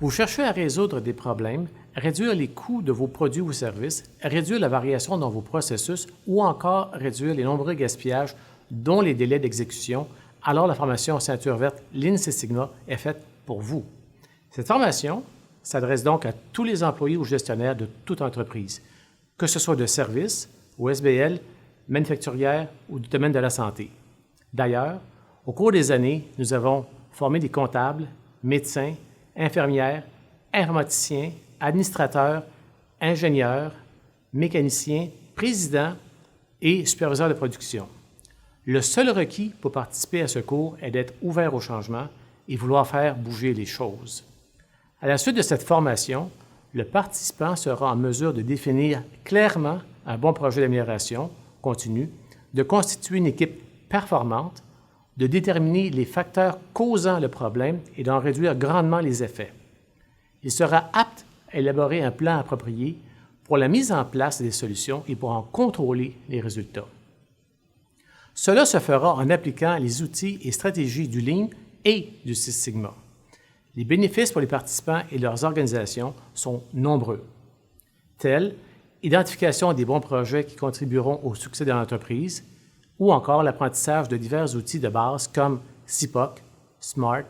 Vous cherchez à résoudre des problèmes, réduire les coûts de vos produits ou services, réduire la variation dans vos processus ou encore réduire les nombreux gaspillages, dont les délais d'exécution, alors la formation Ceinture verte Lean Six Sigma est faite pour vous. Cette formation s'adresse donc à tous les employés ou gestionnaires de toute entreprise, que ce soit de services ou SBL, manufacturière ou du domaine de la santé. D'ailleurs, au cours des années, nous avons formé des comptables, médecins, infirmières, informaticiens, administrateurs, ingénieurs, mécaniciens, présidents et superviseurs de production. Le seul requis pour participer à ce cours est d'être ouvert au changement et vouloir faire bouger les choses. À la suite de cette formation, le participant sera en mesure de définir clairement un bon projet d'amélioration continue, de constituer une équipe performante, de déterminer les facteurs causant le problème et d'en réduire grandement les effets. Il sera apte à élaborer un plan approprié pour la mise en place des solutions et pour en contrôler les résultats. Cela se fera en appliquant les outils et stratégies du Lean et du Six Sigma. Les bénéfices pour les participants et leurs organisations sont nombreux, tels l'identification des bons projets qui contribueront au succès de l'entreprise ou encore l'apprentissage de divers outils de base comme CIPOC, SMART,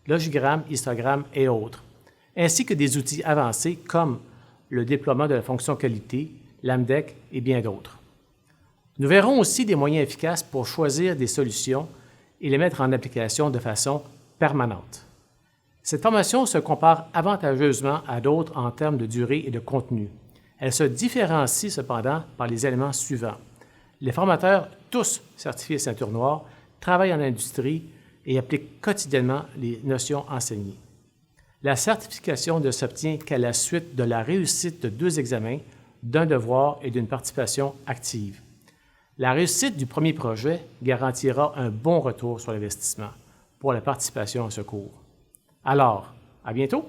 Logigramme, Histogramme et autres, ainsi que des outils avancés comme le déploiement de la fonction qualité, l'AMDEC et bien d'autres. Nous verrons aussi des moyens efficaces pour choisir des solutions et les mettre en application de façon permanente. Cette formation se compare avantageusement à d'autres en termes de durée et de contenu. Elle se différencie cependant par les éléments suivants. Les formateurs, tous certifiés Ceinture Noire, travaillent en industrie et appliquent quotidiennement les notions enseignées. La certification ne s'obtient qu'à la suite de la réussite de 2 examens, d'un devoir et d'une participation active. La réussite du premier projet garantira un bon retour sur l'investissement pour la participation à ce cours. Alors, à bientôt!